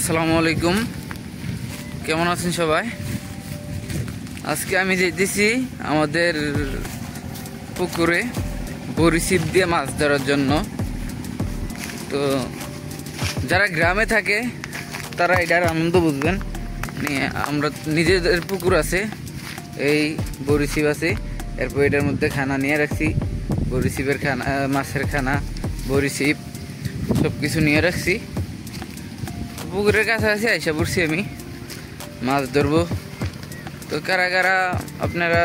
আসসালামু আলাইকুম, কেমন আছেন সবাই? আজকে আমি যেতেছি আমাদের পুকুরে বড়ি ছিপ দিয়ে মাছ ধরার জন্য। তো যারা গ্রামে থাকে তারা এটার আনন্দ বুঝবেন। আমরা নিজেদের পুকুর আছে, এই বড়ি ছিপ আছে, এরপর এটার মধ্যে খানা নিয়ে রাখছি, বড়ি ছিপের খানা, মাছের খানা, বড়ি ছিপ সব কিছু নিয়ে রাখছি। পুকুরের কাছাকাছি আইসা পড়ছি, আমি মাছ ধরবো। তো কারা কারা আপনারা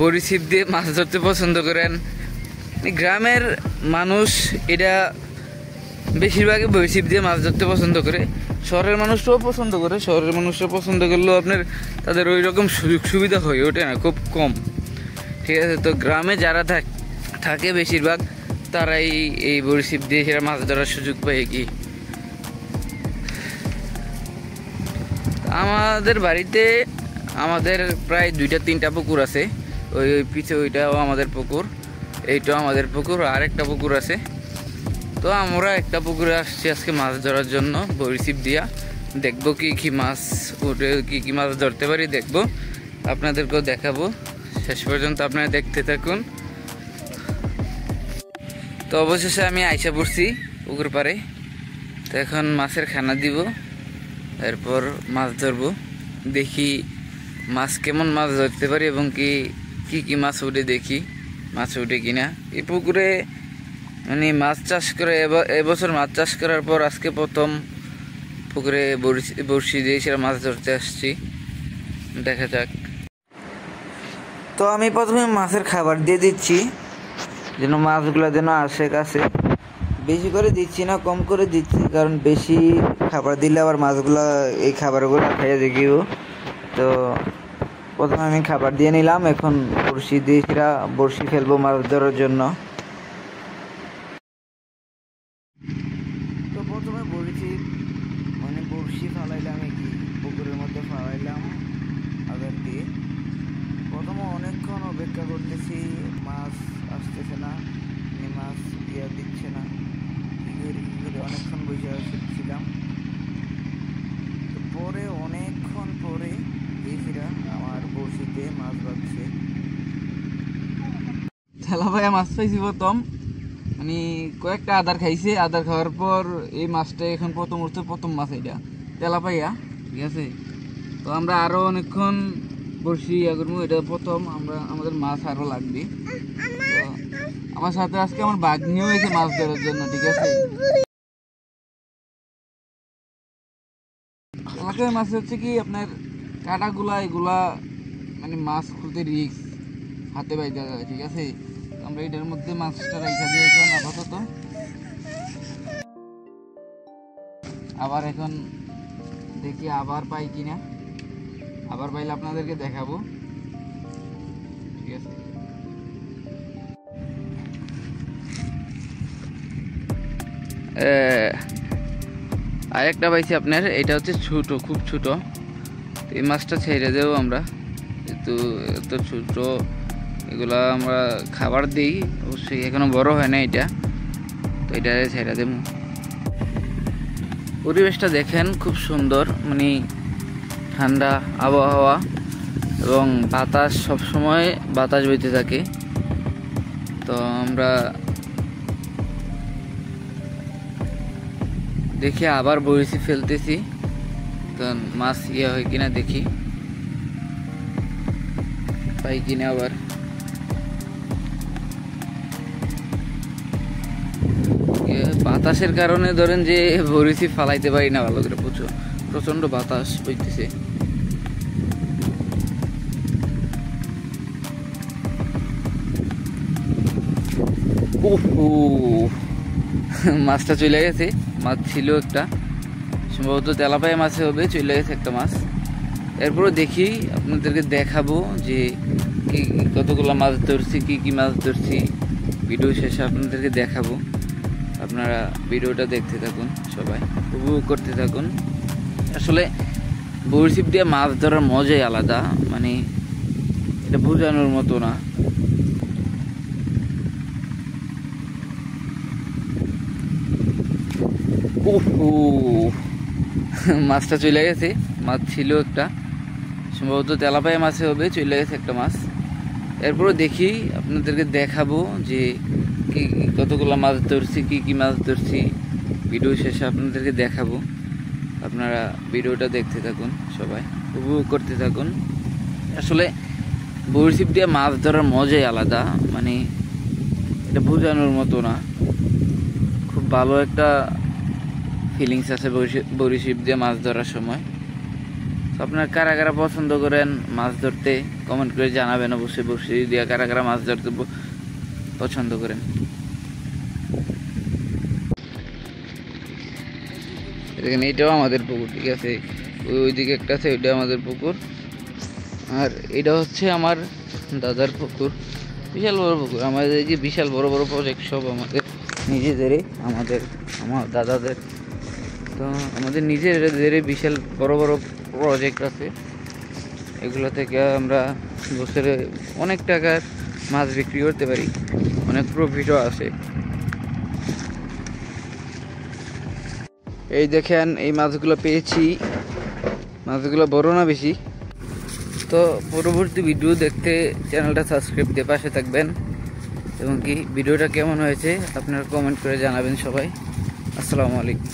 বড়ি ছিপ দিয়ে মাছ ধরতে পছন্দ করেন? গ্রামের মানুষ এটা বেশিরভাগই বড়ি ছিপ দিয়ে মাছ ধরতে পছন্দ করে। শহরের মানুষরাও পছন্দ করে, শহরের মানুষরা পছন্দ করলেও তাদের ওই রকম সুযোগ সুবিধা হয়ে ওঠে না, খুব কম। ঠিক আছে, তো গ্রামে যারা থাকে বেশিরভাগ তারাই এই বড়ি ছিপ দিয়ে সেরা মাছ ধরার সুযোগ পায়। কি আমাদের বাড়িতে আমাদের প্রায় 2-3টা পুকুর আছে। ওই পিছে ওইটাও আমাদের পুকুর, এইটাও আমাদের পুকুর, আর একটা পুকুর আছে। তো আমরা একটা পুকুরে আসছি আজকে মাছ ধরার জন্য বড়ি ছিপ দিয়া। দেখবো কি কি মাছ উঠে, কি কি মাছ ধরতে পারি দেখবো, আপনাদেরকেও দেখাবো। শেষ পর্যন্ত আপনারা দেখতে থাকুন। তো অবশেষে আমি আইসা পড়ছি পুকুর পাড়ে। তো এখন মাছের খানা দিব, এরপর মাছ ধরবো। দেখি মাছ কেমন মাছ ধরতে পারি এবং কি কি মাছ উঠে, দেখি মাছ উঠে কিনা। এই পুকুরে মাছ চাষ করে এবছর মাছ চাষ করার পর আজকে প্রথম পুকুরে বড়শি দিয়ে সেটা মাছ ধরতে আসছি। দেখা যাক। তো আমি প্রথমে মাছের খাবার দিয়ে দিচ্ছি যেন মাছগুলো যেন আসে কাছে। বেশি করে দিচ্ছি না, কম করে দিচ্ছি, কারণ বেশি খাবার দিলে আবার মাছগুলো এই খাবারগুলো খাইয়ে দেখিও। তো প্রথমে আমি খাবার দিয়ে নিলাম, এখন বড়শি দিয়ে সেটা বড়শি ফেলবো মাছ ধরার জন্য। তো প্রথমে বড়শি ফালাইলাম, কি পুকুরের মধ্যে ফালাইলাম আগার দিয়ে। প্রথমে অনেকক্ষণ অপেক্ষা করতেছি, মাছ আসতেছে না, মাছ দিচ্ছে না। অনেকক্ষণ বসে ছিলাম। পরে অনেকক্ষণ পরে দেখছিলাম আমার বড়শিতে মাছ বাঁধছে। তেলাপায়া মাছ পাইছি প্রথম, কয়েকটা আদার খাইছে। আদার খাওয়ার পর এই মাছটা এখন প্রথম মাছ, এটা তেলাপাইয়া। ঠিক আছে, তো আমরা আরো অনেকক্ষণ বড়শি করবো। এটা প্রথম, আমাদের মাছ আরো লাগবে। তো আমার সাথে আজকে আমার ভাগ্নিও হয়েছে মাছ ধরার জন্য। ঠিক আছে, এলাকায় মাছ হচ্ছে কি আপনার কাটাগুলা, এগুলা মাছ খুলতে রিস্ক, হাতে বাইজা যায়। ঠিক আছে, আমরা এটার মধ্যে মাছটা রাইখা দিয়ে এখন আপাতত। আবার এখন দেখি আবার পাই কিনা, আবার পাইলে আপনাদেরকে দেখাবো। ঠিক আছে, আরেকটা পাইছি আপনার, এটা হচ্ছে ছোট, খুব ছোট। এই মাছটা ছেড়ে দেবো আমরা, কিন্তু এত ছোট এগুলা আমরা খাবার দিই, অবশ্যই এখনো বড় হয় না এটা। তো এটা ছেড়ে দেবো। পরিবেশটা দেখেন, খুব সুন্দর, ঠান্ডা আবহাওয়া এবং বাতাস, সবসময় বাতাস বইতে থাকে। তো আমরা দেখি আবার বড়শি ফেলতেছি, তো মাছ হয় কিনা দেখি, পাই কিনা। আবার বাতাসের কারণে ধরেন যে বড়শি ফালাইতে পারি না ভালো করে, প্রচন্ড বাতাস বইতেছে। মাছটা চলে গেছে, মাছ ছিল একটা, সম্ভবত তেলাপায়া মাছে হবে, চলে গেছে একটা মাছ। এরপরও দেখি, আপনাদেরকে দেখাবো যে কতগুলো মাছ ধরছি, কি মাছ ধরছি। ভিডিও শেষে আপনাদেরকে দেখাবো, আপনারা ভিডিওটা দেখতে থাকুন, সবাই উপভোগ করতে থাকুন। আসলে বড়শি ছিপ দিয়ে মাছ ধরার মজাই আলাদা, এটা বোঝানোর মতো না। মাছটা চলে গেছে, মাছ ছিল একটা, সম্ভবত তেলাপিয়া মাছে হবে, চলে গেছে একটা মাছ। এরপরও দেখি, আপনাদেরকে দেখাবো যে কি কতগুলো মাছ ধরছি, কি কি মাছ ধরছি। ভিডিও শেষে আপনাদেরকে দেখাবো, আপনারা ভিডিওটা দেখতে থাকুন, সবাই উপভোগ করতে থাকুন। আসলে বড়শি দিয়ে মাছ ধরার মজাই আলাদা, মানে এটা বোঝানোর মতো না, খুব ভালো একটা ফিলিংস আছে বড়শি দিয়ে মাছ ধরার সময়। আপনার কারা কারা পছন্দ করেন মাছ ধরতে কমেন্ট করে জানাবেন অবশ্যই। বড়শি দিয়ে কারা কারা মাছ ধরতে পছন্দ করেন। দেখেন এটাও আমাদের পুকুর, ঠিক আছে, ওইদিকে একটা আছে, ওইটা আমাদের পুকুর। আর এটা হচ্ছে আমার দাদার পুকুর, বিশাল বড় পুকুর। আমাদের এই যে বিশাল বড় বড় প্রজেক্ট সব আমাদের নিজেদেরই, আমার দাদাদের। তো আমাদের নিজেদের বিশাল বড় বড় প্রজেক্ট আছে, এগুলো থেকে আমরা বছরে অনেক টাকার মাছ বিক্রি করতে পারি, অনেক প্রফিটও আছে। এই দেখেন এই মাছগুলো পেয়েছি, মাছগুলো বড় না বেশি। তো পরবর্তী ভিডিও দেখতে চ্যানেলটা সাবস্ক্রাইব দিয়ে পাশে থাকবেন, এবং কি ভিডিওটা কেমন হয়েছে আপনারা কমেন্ট করে জানাবেন সবাই। আসসালামু আলাইকুম।